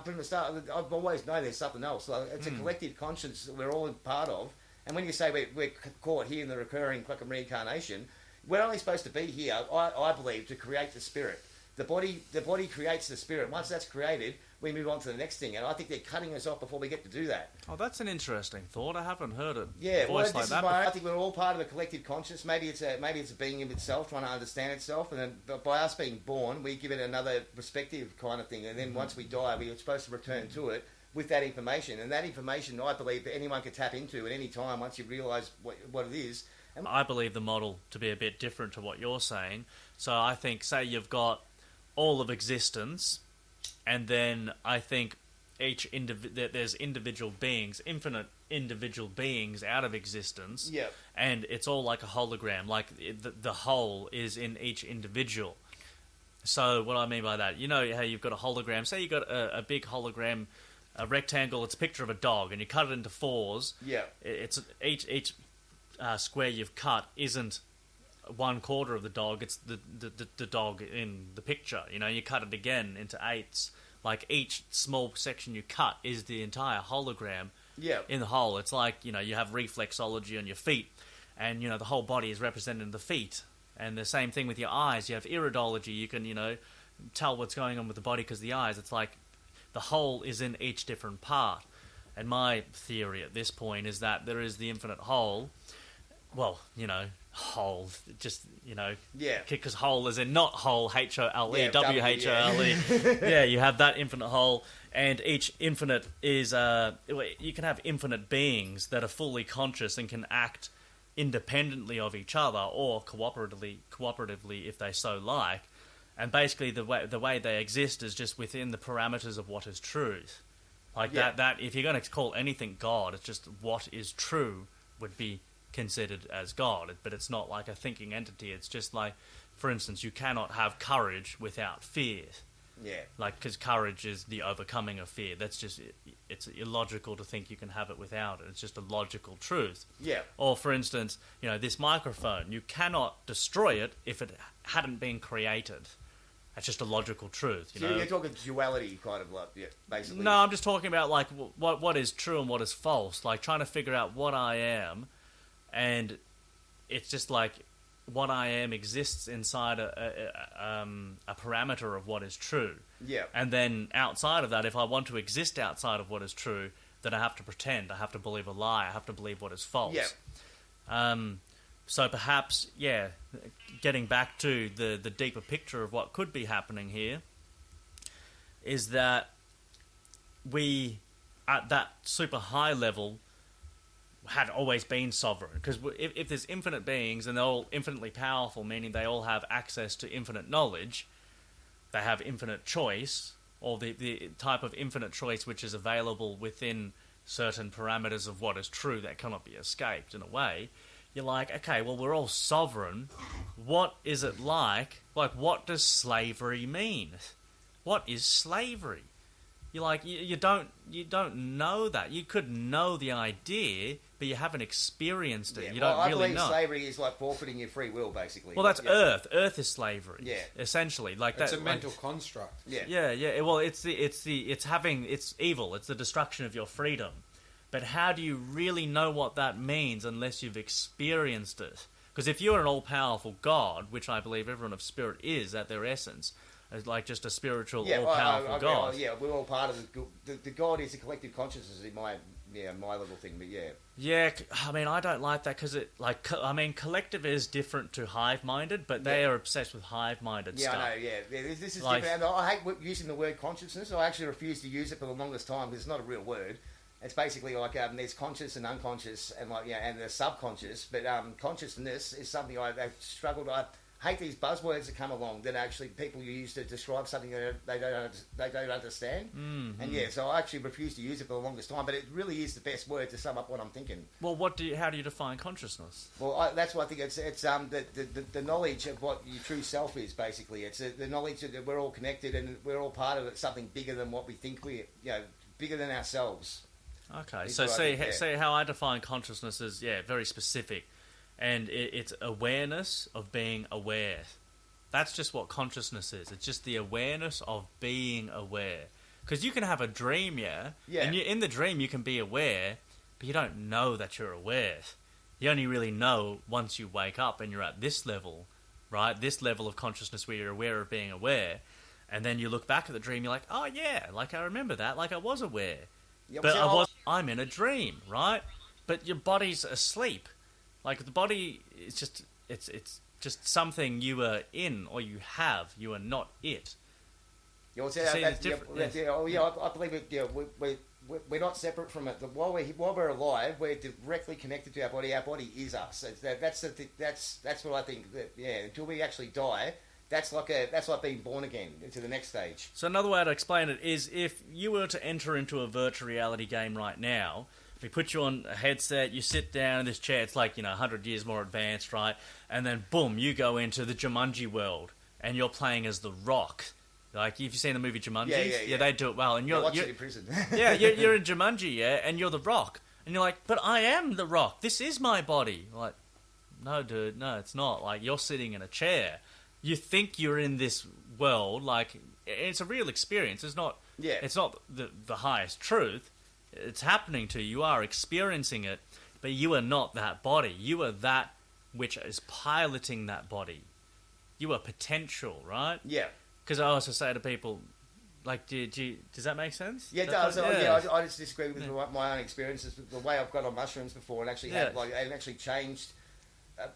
from the start, I've always known there's something else. Like, it's a collective conscience that we're all a part of. And when you say we're caught here in the recurring fucking reincarnation, we're only supposed to be here, I believe, to create the spirit. The body creates the spirit. Once that's created, we move on to the next thing. And I think they're cutting us off before we get to do that. Oh, that's an interesting thought. I haven't heard it. Yeah, well, like that. I think we're all part of a collective conscience. Maybe it's a being of itself trying to understand itself, and then by us being born, we give it another perspective kind of thing. And then once we die, we're supposed to return to it with that information. And that information, I believe, that anyone can tap into at any time once you realise what it is. And I believe the model to be a bit different to what you're saying. So I think, say you've got all of existence, and then I think there's individual beings, infinite individual beings out of existence, and it's all like a hologram, like the whole is in each individual. So what I mean by that, you know how you've got a hologram, say you've got a big hologram, a rectangle, it's a picture of a dog, and you cut it into fours. It's each square you've cut isn't 1/4 of the dog, it's the dog in the picture. You know, you cut it again into eighths. Like each small section you cut is the entire hologram in the whole. It's like, you know, you have reflexology on your feet, and, you know, the whole body is represented in the feet. And the same thing with your eyes. You have iridology. You can, you know, tell what's going on with the body because of the eyes. It's like the whole is in each different part. And my theory at this point is that there is the infinite whole. Well, you know, whole, just, you know, because whole is in not whole, H-O-L-E, W-H-O-L-E. Yeah, you have that infinite whole, and each infinite is, you can have infinite beings that are fully conscious and can act independently of each other or cooperatively if they so like, and basically the way they exist is just within the parameters of what is truth. Like that if you're going to call anything God, it's just what is true would be considered as God, but it's not like a thinking entity. It's just like, for instance, you cannot have courage without fear. Like, because courage is the overcoming of fear. That's just, it's illogical to think you can have it without it. It's just a logical truth. Or, for instance, you know, this microphone, you cannot destroy it if it hadn't been created. That's just a logical truth. You know? You're talking duality, kind of like, basically. No, I'm just talking about like what is true and what is false. Like trying to figure out what I am. And it's just like what I am exists inside a parameter of what is true. And then outside of that, if I want to exist outside of what is true, then I have to pretend. I have to believe a lie. I have to believe what is false. So perhaps, getting back to the deeper picture of what could be happening here is that we, at that super high level, had always been sovereign, because if there's infinite beings and they're all infinitely powerful, meaning they all have access to infinite knowledge, they have infinite choice, or the type of infinite choice which is available within certain parameters of what is true that cannot be escaped in a way, you're like, okay, well, we're all sovereign. What is it like? Like, what does slavery mean? What is slavery? You're like, you don't know that. You could know the idea, but you haven't experienced it. You don't really know. I believe slavery is like forfeiting your free will, basically. Well, that's Earth. Earth is slavery. Essentially, like it's that. a mental construct. Well, it's evil. It's the destruction of your freedom. But how do you really know what that means unless you've experienced it? Because if you're an all-powerful God, which I believe everyone of spirit is at their essence, like just a spiritual, all-powerful God. We're all part of the God is a collective consciousness in my little thing, but I mean, I don't like that because collective is different to hive-minded, but they are obsessed with hive-minded stuff. I know, this is different. And I hate using the word consciousness. I actually refuse to use it for the longest time because it's not a real word. It's basically like there's conscious and unconscious, and and there's subconscious. But consciousness is something I've struggled. I hate these buzzwords that come along that actually people use to describe something that they don't understand. And so I actually refuse to use it for the longest time. But it really is the best word to sum up what I'm thinking. Well, how do you define consciousness? Well, that's what I think. It's the knowledge of what your true self is. Basically, it's the knowledge that we're all connected and we're all part of something bigger than what we think bigger than ourselves. Okay, so see how I define consciousness is very specific, and it's awareness of being aware. That's just what consciousness is. It's just the awareness of being aware. Because you can have a dream, and in the dream you can be aware, but you don't know that you're aware. You only really know once you wake up and you're at this level, right? This level of consciousness where you're aware of being aware. And then you look back at the dream, you're like, oh yeah, like I remember that, like I was aware. Yeah, but I'm in a dream, right? But your body's asleep. Like the body is just, it's just something you are in or you have. You are not it. Yeah, I believe it. Yeah, we're not separate from it. While we're alive, we're directly connected to our body. Our body is us. That's what I think. That, until we actually die, that's like being born again into the next stage. So another way to explain it is if you were to enter into a virtual reality game right now. We put you on a headset, you sit down in this chair, it's like, 100 years more advanced, right? And then, boom, you go into the Jumanji world, and you're playing as The Rock. Like, if you've seen the movie Jumanji, yeah, they do it well. And you're in prison. you're in Jumanji, and you're The Rock. And you're like, but I am The Rock. This is my body. Like, no, dude, no, it's not. Like, you're sitting in a chair. You think you're in this world, like, it's a real experience. It's not the highest truth. It's happening to you. You are experiencing it, but you are not that body. You are that which is piloting that body. You are potential, right? Yeah. Because I also say to people, like, does that make sense? Yeah, it does. I just disagree with my own experiences. The way I've got on mushrooms before and actually changed.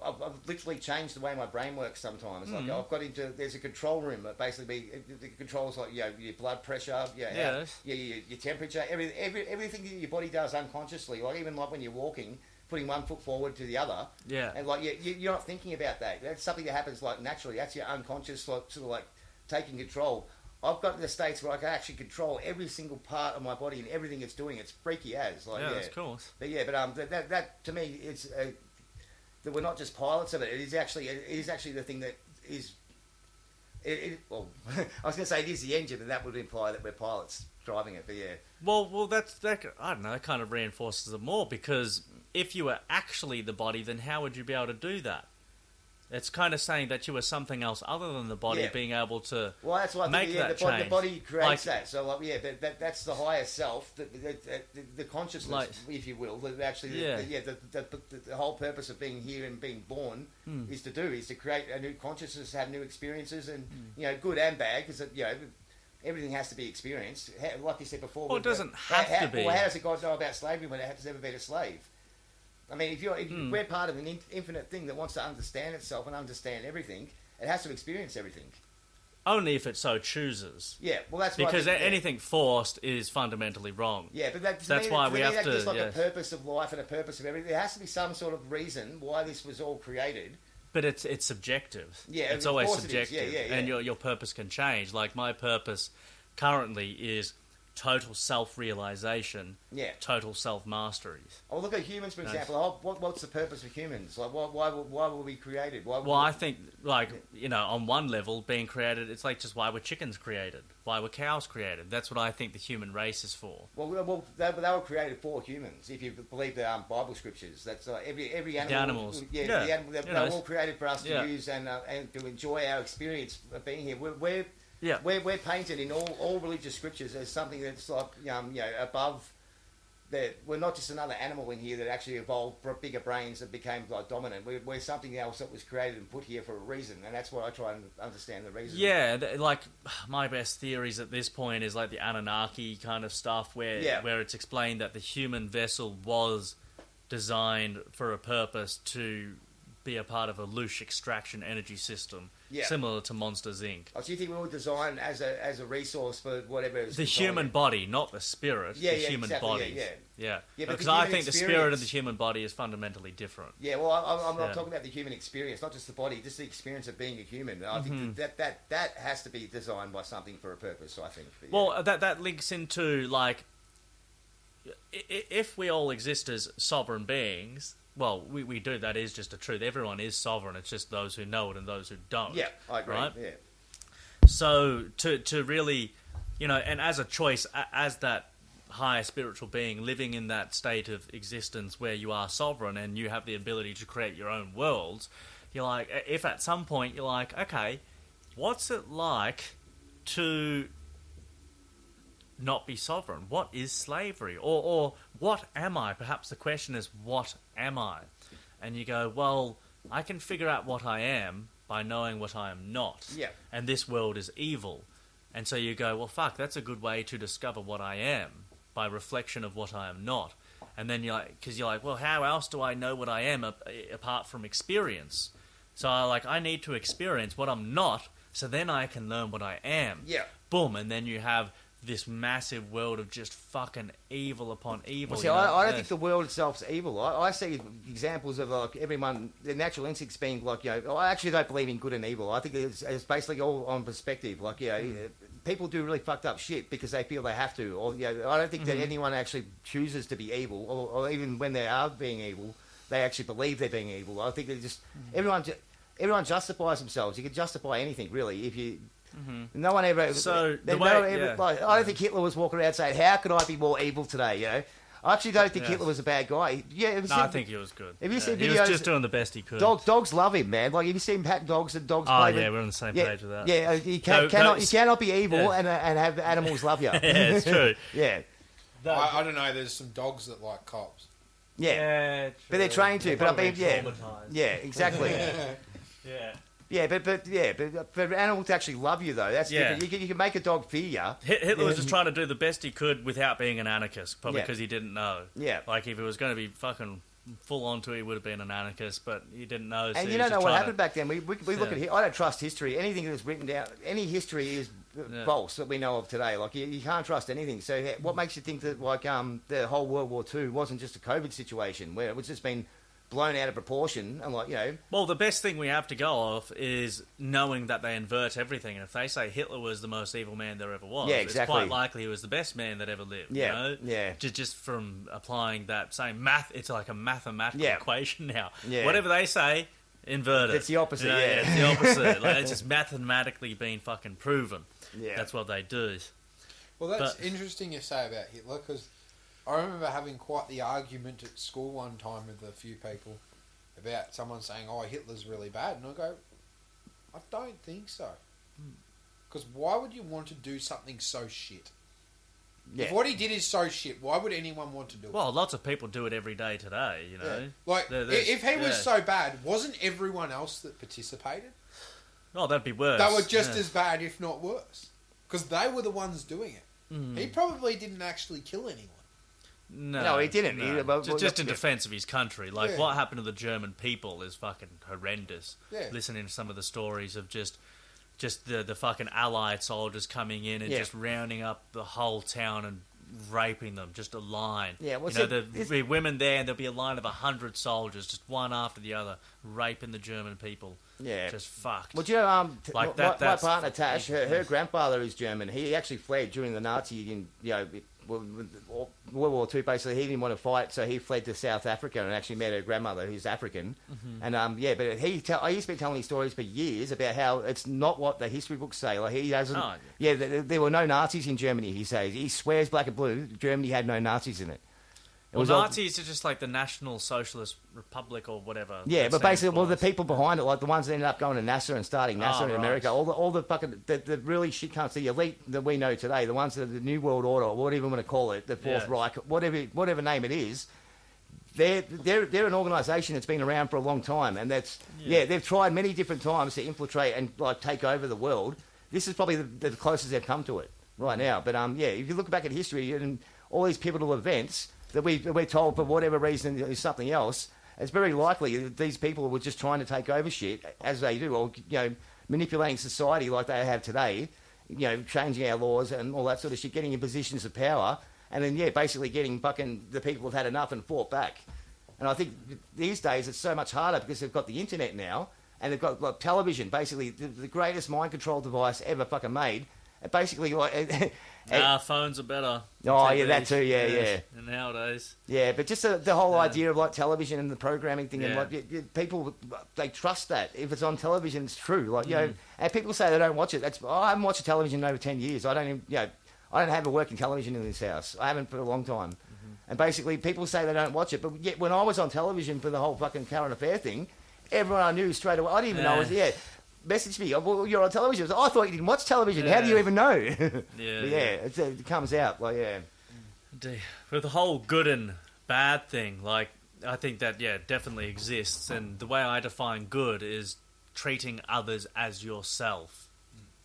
I've literally changed the way my brain works sometimes. Like I've got into, there's a control room that basically it controls like your blood pressure, your temperature, everything that your body does unconsciously. Like even like when you're walking, putting one foot forward to the other. Yeah. And like you're not thinking about that. That's something that happens like naturally. That's your unconscious sort of like taking control. I've got to the states where I can actually control every single part of my body and everything it's doing. It's freaky as. Like, that's cool. But that to me it's. That we're not just pilots of it. It is actually the thing that is. Well, I was going to say it is the engine, and that would imply that we're pilots driving it. But yeah. Well, that I don't know. That kind of reinforces it more because if you were actually the body, then how would you be able to do that? It's kind of saying that you were something else other than the body being able to that's what make that change. The body creates that. So, that's the higher self, the consciousness, if you will. That actually, the whole purpose of being here and being born is to create a new consciousness, have new experiences, and good and bad, because everything has to be experienced. Like you said before, it doesn't have to be. Well, how does a God know about slavery when it has never been a slave? I mean, if we're part of an infinite thing that wants to understand itself and understand everything, it has to experience everything. Only if it so chooses. Yeah, well, that's because anything forced is fundamentally wrong. Yeah, but that's why we have to. There's like a purpose of life and a purpose of everything. There has to be some sort of reason why this was all created. But it's subjective. Yeah, it's always subjective, and your purpose can change. Like my purpose currently is total self-realization, total self-mastery. Oh, look at humans, for example. What's the purpose of humans? Like, why were we created? I think, on one level, being created, it's like just why were chickens created? Why were cows created? That's what I think the human race is for. Well, they were created for humans. If you believe the Bible scriptures, that's every animal. The animals. They're all created for us to use and to enjoy our experience of being here. We're painted in all religious scriptures as something that's like above. That we're not just another animal in here that actually evolved bigger brains and became like dominant. We're something else that was created and put here for a reason, and that's what I try and understand the reason. Yeah, like my best theories at this point is like the Anunnaki kind of stuff, where it's explained that the human vessel was designed for a purpose to be a part of a loosh extraction energy system, similar to Monsters Inc. Oh, so you think we were designed as a resource for whatever is the human body, not the spirit. The human body. Yeah. Because I think the spirit of the human body is fundamentally different. Yeah. Well, I'm not talking about the human experience, not just the body, just the experience of being a human. I think that has to be designed by something for a purpose. I think. Well, that links into like, if we all exist as sovereign beings. Well, we do. That is just a truth. Everyone is sovereign. It's just those who know it and those who don't. Yeah, I agree. Right? Yeah. So to really, and as a choice, as that higher spiritual being living in that state of existence where you are sovereign and you have the ability to create your own worlds, you're like, if at some point you're like, okay, what's it like to not be sovereign? What is slavery? Or what am I? Perhaps the question is, what am I? And you go, well, I can figure out what I am by knowing what I am not. Yeah. And this world is evil. And so you go, well, fuck, that's a good way to discover what I am, by reflection of what I am not. And then you're like, well, how else do I know what I am apart from experience? So I need to experience what I'm not, so then I can learn what I am. Yeah. Boom, and then you have this massive world of just fucking evil upon evil. Well, see, I don't think the world itself's evil. I see examples of everyone, the natural instincts being I actually don't believe in good and evil. I think it's basically all on perspective. People do really fucked up shit because they feel they have to. Or I don't think that anyone actually chooses to be evil, or even when they are being evil, they actually believe they're being evil. I think they just everyone justifies themselves. You can justify anything really if you. Mm-hmm. No one ever. So I don't think Hitler was walking around saying, "How could I be more evil today?" I actually don't think Hitler was a bad guy. I think he was good. Have you seen videos? He was just doing the best he could. Dogs love him, man. Have you seen pat dogs and dogs? Oh yeah, we're on the same page with that. Yeah, you cannot be evil and have animals love you. Yeah, it's true. Yeah. I don't know. There's some dogs that like cops. Yeah, but they're trained to. But I mean, yeah, exactly. Yeah. Yeah, but for an animal to actually love you though, that's different. You can make a dog fear you. Hitler was just trying to do the best he could without being an anarchist, probably because he didn't know. Yeah, like if it was going to be fucking full on to, he would have been an anarchist, but he didn't know. So and you don't know what happened back then. We look at. I don't trust history. Anything that's written down, any history is false that we know of today. You can't trust anything. So what makes you think that the whole World War II wasn't just a COVID situation where it was just been blown out of proportion and Well, the best thing we have to go off is knowing that they invert everything. And if they say Hitler was the most evil man there ever was, exactly. It's quite likely he was the best man that ever lived. Just from applying that same math, it's like a mathematical equation now. Yeah. Whatever they say, invert it. It's the opposite. It's the opposite. It's just mathematically been fucking proven. Yeah, that's what they do. Well, that's interesting you say about Hitler, because I remember having quite the argument at school one time with a few people about someone saying, "Oh, Hitler's really bad," and I go, "I don't think so." Because why would you want to do something so shit? Yeah. If what he did is so shit, why would anyone want to do it? Well, lots of people do it every day today, if he was so bad, wasn't everyone else that participated? Oh, that'd be worse. They were just as bad, if not worse. Because they were the ones doing it. Mm. He probably didn't actually kill anyone. No, he didn't. No. Just in defence of his country. What happened to the German people is fucking horrendous. Yeah. Listening to some of the stories of just the fucking Allied soldiers coming in and just rounding up the whole town and raping them, just a line. Yeah, there'd be women there and there'd be a line of 100 soldiers, just one after the other, raping the German people. Yeah. Just fucked. Well, do you know, my partner Tash, her grandfather is German. He actually fled during the Nazi, World War II, basically. He didn't want to fight, so he fled to South Africa and actually met her grandmother, who's African. Mm-hmm. And but I used to be telling me stories for years about how it's not what the history books say. He doesn't. Oh, yeah, there were no Nazis in Germany. He says he swears black and blue. Germany had no Nazis in it. Nazis are just like the National Socialist Republic or whatever. Yeah, but basically, the people behind it, like the ones that ended up going to NASA and starting NASA in America, all the fucking the really shit cunts, the elite that we know today, the ones that are the New World Order, or whatever you want to call it, the Fourth Reich, whatever name it is, they're an organisation that's been around for a long time, and they've tried many different times to infiltrate and take over the world. This is probably the closest they've come to it right now. But if you look back at history and all these pivotal events that we're told for whatever reason is something else, it's very likely that these people were just trying to take over shit, as they do, or manipulating society like they have today, changing our laws and all that sort of shit, getting in positions of power, and then basically getting fucking the people who've had enough and fought back. And I think these days it's so much harder because they've got the internet now, and they've got television, basically the greatest mind control device ever fucking made. Basically, phones are better. Oh, yeah, that too, yeah. Nowadays. Yeah, but just the whole idea of television and the programming thing, and people, they trust that. If it's on television, it's true. And people say they don't watch it. I haven't watched television in over 10 years. I don't even, I don't have a working television in this house. I haven't for a long time. Mm-hmm. And basically, people say they don't watch it, but yet when I was on television for the whole fucking current affair thing, everyone I knew straight away, I didn't even know it was, messaged me, well, you're on television. I was like, I thought you didn't watch television. How do you even know? It comes out. Like, yeah. With the whole good and bad thing, like, I think that, definitely exists. And the way I define good is treating others as yourself.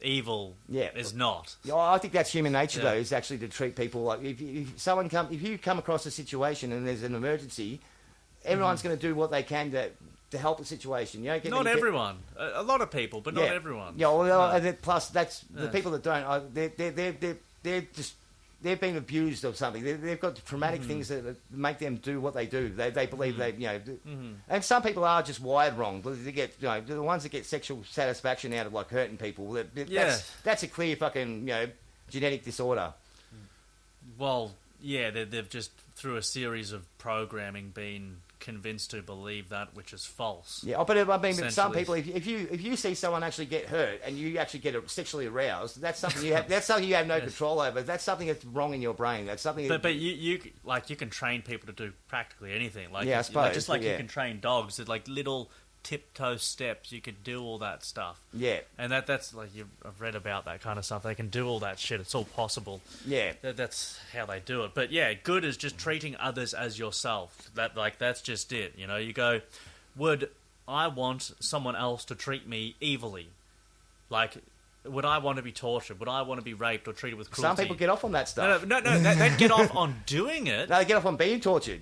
Evil is not. Yeah, I think that's human nature, though, is actually to treat people like... If you come across a situation and there's an emergency, everyone's going to do what they can to help the situation. You know, not everyone. A lot of people, but not everyone. Yeah, well, plus that's the people that don't. They're just they've been abused or something. They've got traumatic things that make them do what they do. They believe and some people are just wired wrong. They get the ones that get sexual satisfaction out of like hurting people. That's a clear fucking genetic disorder. Well, they've just through a series of programming been convinced to believe that which is false. Yeah, but I mean, some people, if you see someone actually get hurt and you actually get sexually aroused, that's something you have. That's something you have no control over. That's something that's wrong in your brain. That's something. But you can train people to do practically anything. Like I suppose. Just like you can train dogs. It's like little tiptoe steps. You could do all that stuff. Yeah. And that's like I've read about that kind of stuff. They can do all that shit. It's all possible. Yeah. That's how they do it. But good is just treating others as yourself. That's just it. You go, would I want someone else to treat me evilly? Like, would I want to be tortured? Would I want to be raped or treated with cruelty? Some people get off on that stuff. No, they get off on doing it. No, they get off on being tortured.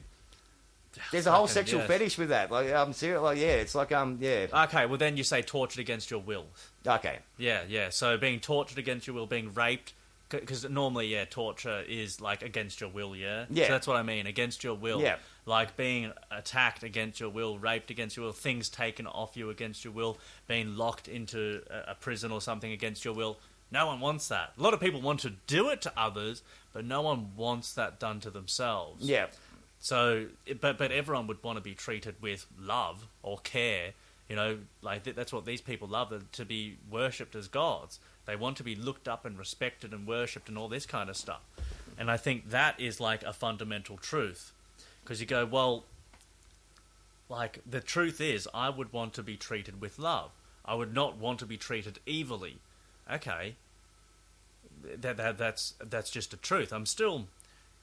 There's a whole sexual fetish with that. Like, I'm serious. Like, it's like, Okay, well then you say tortured against your will. Okay. Yeah. So being tortured against your will, being raped, because normally, torture is like against your will, yeah? Yeah. So that's what I mean, against your will. Yeah. Like being attacked against your will, raped against your will, things taken off you against your will, being locked into a prison or something against your will. No one wants that. A lot of people want to do it to others, but no one wants that done to themselves. Yeah. So, but everyone would want to be treated with love or care. That's what these people love, to be worshipped as gods. They want to be looked up and respected and worshipped and all this kind of stuff. And I think that is like a fundamental truth. Because you go, well, like the truth is, I would want to be treated with love. I would not want to be treated evilly. Okay, that's just a truth. I'm still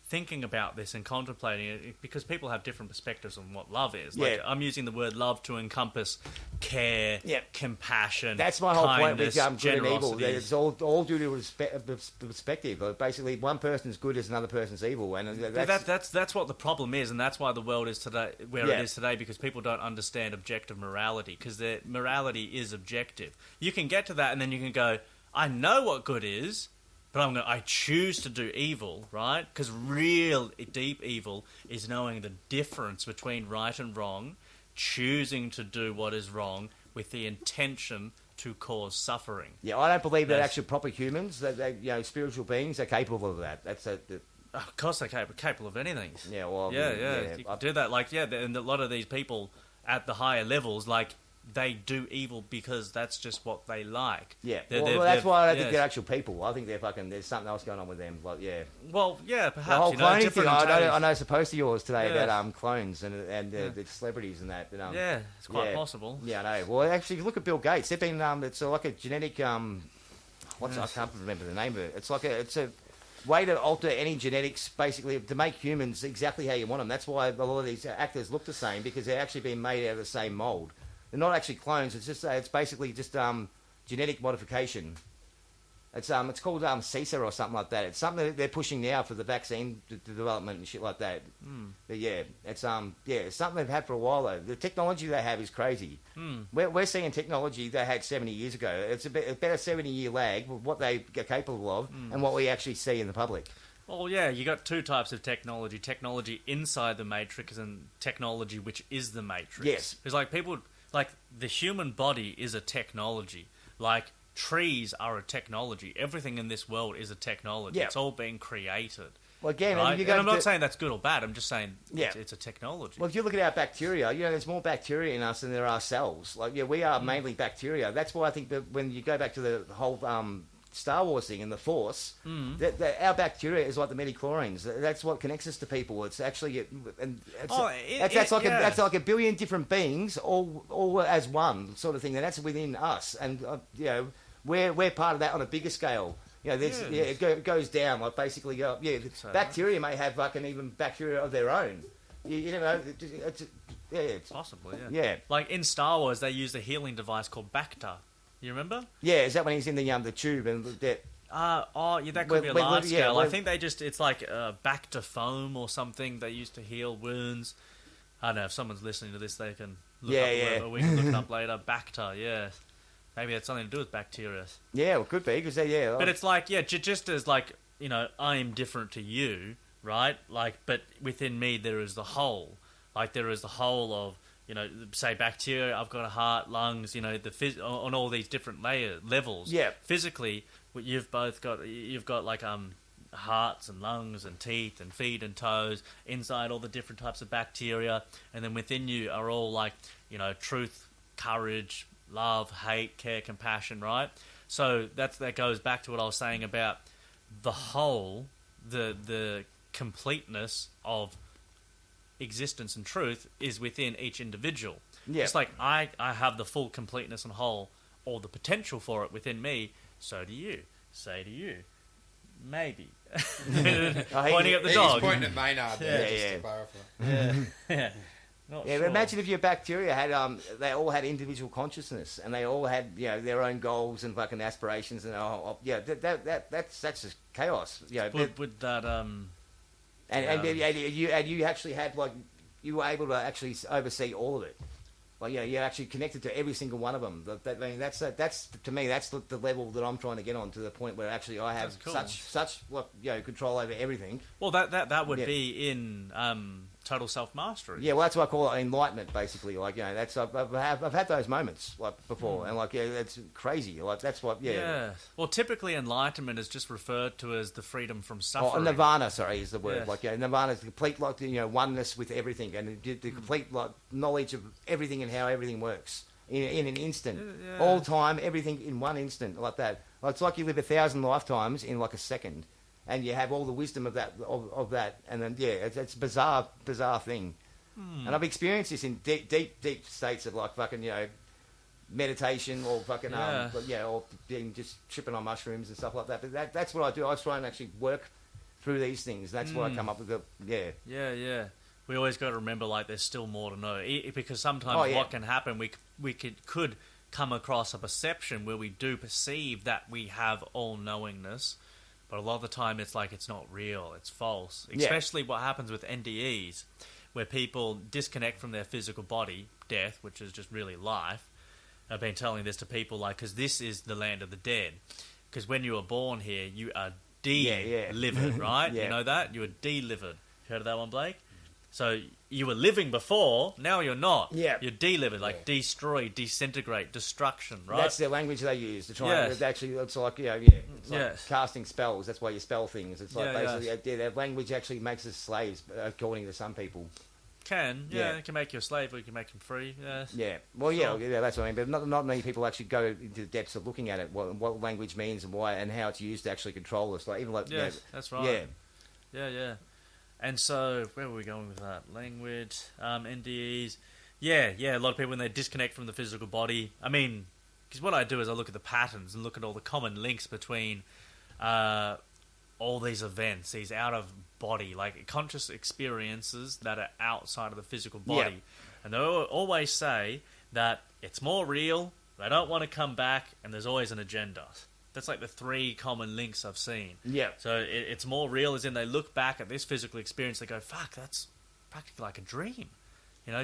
thinking about this and contemplating it because people have different perspectives on what love is. Like, I'm using the word love to encompass care, compassion. That's my whole point with good and evil. It's all due to perspective. Basically, one person's good as another person's evil, and that's what the problem is, and that's why the world is today where it is today, because people don't understand objective morality, because their morality is objective. You can get to that, and then you can go, I know what good is, but I choose to do evil, right? Because real deep evil is knowing the difference between right and wrong, choosing to do what is wrong with the intention to cause suffering. Yeah, I don't believe that actually proper humans, that spiritual beings, are capable of that. Of course they're capable of anything. Yeah, well, you can do that. And a lot of these people at the higher levels, like, they do evil because that's just what they like. Yeah, that's why I don't think they're actual people. I think they're fucking. There's something else going on with them. Like, Well, perhaps. The whole cloning thing. I know. It's opposed to yours today about clones and the celebrities and that. But, it's quite possible. Yeah, I know. Well, actually, look at Bill Gates. They've been. It's like a genetic. I can't remember the name of it. It's a way to alter any genetics, basically, to make humans exactly how you want them. That's why a lot of these actors look the same, because they're actually being made out of the same mold. They're not actually clones. It's basically just genetic modification. It's called CISA or something like that. It's something that they're pushing now for the vaccine development and shit like that. But it's something they've had for a while though. The technology they have is crazy. We're seeing technology they had 70 years ago. It's about a 70-year lag with what they are capable of and what we actually see in the public. Well, you got two types of technology: technology inside the matrix and technology which is the matrix. Yes, because like people. Like, the human body is a technology. Like, trees are a technology. Everything in this world is a technology. It's all being created. Well, again, right? And I'm not saying that's good or bad. I'm just saying it's a technology. Well, if you look at our bacteria, there's more bacteria in us than there are cells. Like, we are mainly bacteria. That's why I think that when you go back to the whole Star Wars thing and the Force, our bacteria is like the midichlorians. That's what connects us to people. It's actually, that's like a billion different beings, all as one sort of thing. And that's within us, and we're part of that on a bigger scale. It goes down. Like basically, bacteria may have fucking even bacteria of their own. It's possible. Yeah. Like in Star Wars, they use a healing device called Bacta. You remember? Yeah, is that when he's in the tube and that? That could be a large scale. I think it's like Bacta foam or something they used to heal wounds. I don't know if someone's listening to this, they can look up. Or we can look it up later. Bacta, yeah. Maybe it's something to do with bacteria. Yeah, well, it could be because But it's like just as like I am different to you, right? Like, but within me there is the whole. Like there is the whole of. Say bacteria. I've got a heart, lungs. On all these different levels. Yeah. Physically, you've got like hearts and lungs and teeth and feet and toes. Inside, all the different types of bacteria, and then within you are all like truth, courage, love, hate, care, compassion. Right. So that goes back to what I was saying about the whole, the completeness of existence and truth is within each individual. Yeah. It's like I have the full completeness and whole, or the potential for it within me. So do you. Say to you. Maybe. Pointing at the dog. He's pointing at Maynard there, just to clarify. Yeah. But imagine if your bacteria had they all had individual consciousness and they all had their own goals and fucking aspirations and that's just chaos. Would that And you actually had you were able to actually oversee all of it. Like you're actually connected to every single one of them. That's to me that's the level that I'm trying to get on, to the point where actually I have such control over everything. Well, that would be in total self mastery. Yeah, well that's what I call it, enlightenment, basically. That's I've had those moments before, and it's crazy. That's what. Yeah. Well, typically enlightenment is just referred to as the freedom from suffering. Nirvana, is the word. Nirvana is the complete oneness with everything, and the complete knowledge of everything and how everything works in an instant, all time, everything in one instant, like that. It's like you live 1,000 lifetimes in like a second. And you have all the wisdom of that, and then it's a bizarre thing. And I've experienced this in deep states of fucking meditation or fucking or being just tripping on mushrooms and stuff like that. But that's what I do. I try and actually work through these things. That's what I come up with. Yeah. We always got to remember there's still more to know, because sometimes what can happen, we could come across a perception where we do perceive that we have all knowingness. But a lot of the time, it's it's not real. It's false. Especially what happens with NDEs, where people disconnect from their physical body, death, which is just really life. I've been telling this to people, because this is the land of the dead. Because when you were born here, you are delivered, right? You know that? You were delivered. Heard of that one, Blake? So you were living before, now you're not. Yeah. You're delivered, destroy, disintegrate, destruction, right? That's the language they use to try and actually, it's like, casting spells. That's why you spell things. It's that language actually makes us slaves, according to some people. It can make you a slave or you can make them free. Yeah. Well, that's what I mean. But not many people actually go into the depths of looking at it, what language means and why, and how it's used to actually control us. That's right. Yeah. And so, where were we going with that? Language, NDEs. Yeah, a lot of people, when they disconnect from the physical body, because what I do is I look at the patterns and look at all the common links between all these events, these out-of-body, conscious experiences that are outside of the physical body. Yep. And they always say that it's more real, they don't want to come back, and there's always an agenda. That's the three common links I've seen. Yeah. So it's more real, as in they look back at this physical experience, they go, fuck, that's practically like a dream.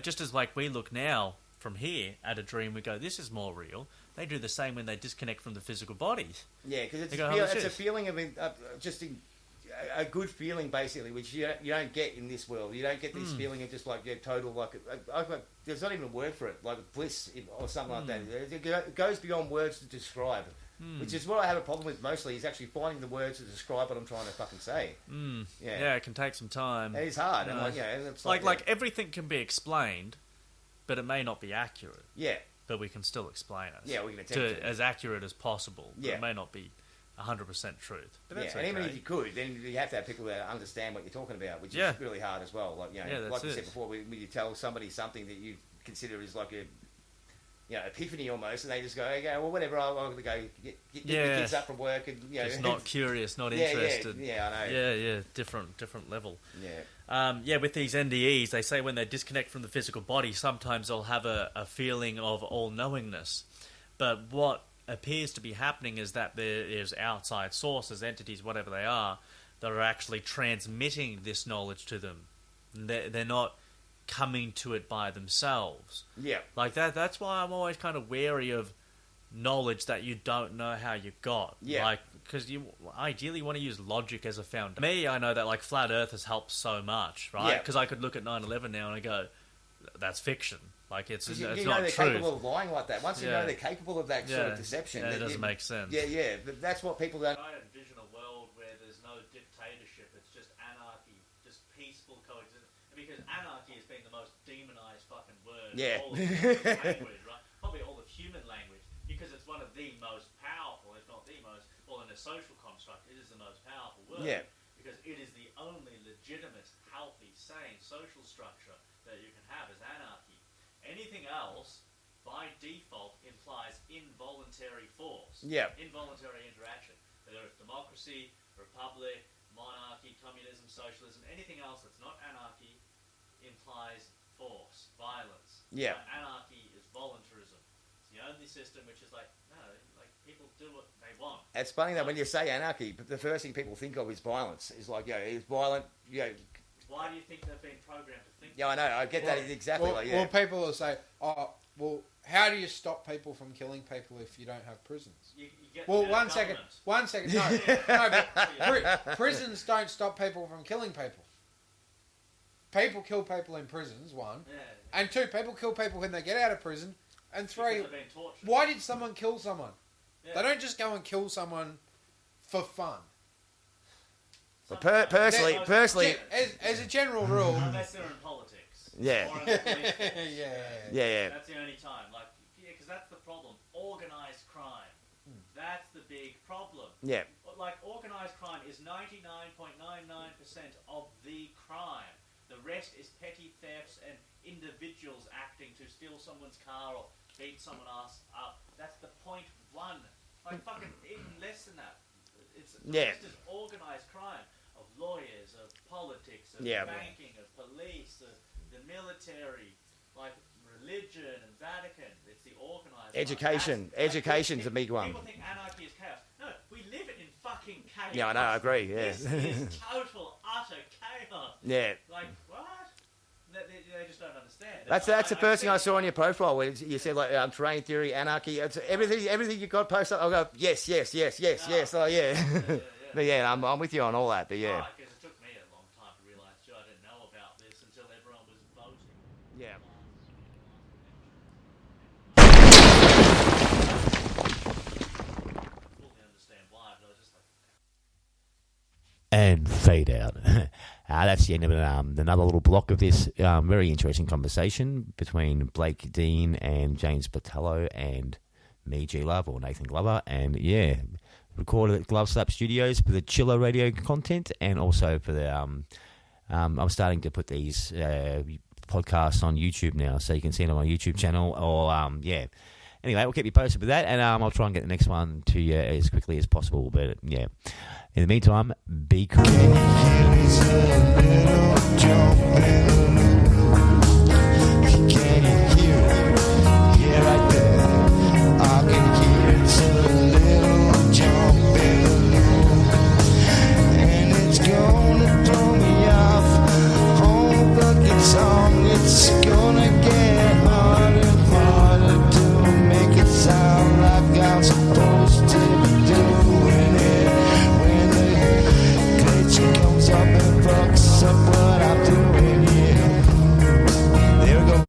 Just as we look now from here at a dream, we go, this is more real. They do the same when they disconnect from the physical bodies. Yeah, because it's a feeling of just a good feeling, basically, which you don't get in this world. You don't get this feeling of just total, there's not even a word for it, bliss or something like that. It goes beyond words to describe. Which is what I have a problem with mostly, is actually finding the words to describe what I'm trying to fucking say. Yeah, it can take some time. It is hard. And it's everything can be explained, but it may not be accurate. Yeah. But we can still explain it. Yeah, we can attempt to as accurate as possible. But it may not be 100% truth. But that's and okay. even if you could, then you have to have people that understand what you're talking about, which is really hard as well. Like like you said before, when you tell somebody something that you consider is like a epiphany almost, and they just go, okay, well, whatever, I'm going to go get the kids up from work, and just not curious, not interested. Yeah, I know. Yeah, different level. With these NDEs, they say when they disconnect from the physical body, sometimes they'll have a feeling of all-knowingness. But what appears to be happening is that there's outside sources, entities, whatever they are, that are actually transmitting this knowledge to them. They're not coming to it by themselves. Yeah. Like that's why I'm always kind of wary of knowledge that you don't know how you got. Yeah. Like, because you ideally want to use logic as a foundation. Me, I know that like flat Earth has helped so much, right? Because I could look at 9/11 now and I go, that's fiction. Like it's not they're truth. capable of lying like that. Once you know they're capable of that sort of deception, it doesn't make sense. Yeah. But that's what people don't. I envision a world where there's no dictatorship. It's just anarchy, just peaceful coexistence. Because anarchy has been the most demonized fucking word. Yeah. All of human language, right? Probably all of human language, because it's one of the most powerful, if not the most, well, in a social construct, it is the most powerful word. Yeah. Because it is the only legitimate, healthy, sane social structure that you can have is anarchy. Anything else, by default, implies involuntary force. Yeah. Involuntary interaction. Whether it's democracy, republic, monarchy, communism, socialism, anything else that's not anarchy implies force, violence. Yeah. Anarchy is voluntarism. It's the only system which is like, no, like people do what they want. It's funny that when you say anarchy, but the first thing people think of is violence. It's like, it's violent, Why do you think they've been programmed to think? Yeah, I know. I get that exactly. Well, people will say, how do you stop people from killing people if you don't have prisons? You get one second. No, but prisons don't stop people from killing people. People kill people in prisons, one. Yeah. And two, people kill people when they get out of prison. And three, Because they've been tortured. why did someone kill someone? Yeah. They don't just go and kill someone for fun. But personally, as a general rule, unless they're in politics. Yeah. Or in the police force. Yeah. That's the only time. Like, because that's the problem. Organized crime. That's the big problem. Yeah. Like, organized crime is 99.99% of the crime. The rest is petty thefts and individuals acting to steal someone's car or beat someone else up. That's the 0.1. Like, fucking even less than that. The rest is organized crime of lawyers, of politics, of banking, of police, of the military, like religion and Vatican. It's the organized Education. Education's a big one. People think anarchy is chaos. No, we live it in fucking chaos. Yeah, I know, I agree, yeah. This is total, utter chaos. Yeah. Like, what? They just don't understand. That's the first thing I saw on your profile where you said like terrain theory, anarchy, it's everything you got posted. I'll go yes. Oh yeah. But yeah, I'm with you on all that. But yeah. Because it took me a long time to realise I didn't know about this until everyone was voting. Yeah. Fully understand why, but I was just like. And fade out. That's the end of another little block of this very interesting conversation between Blake Dean and James Bartolo and me, G-Luv, or Nathan Glover. And yeah, recorded at Glove Slap Studios for the Chiller radio content, and also for the I'm starting to put these podcasts on YouTube now, so you can see them on my YouTube channel. Or anyway, we'll keep you posted with that, and I'll try and get the next one to you as quickly as possible. But yeah, in the meantime, be creative.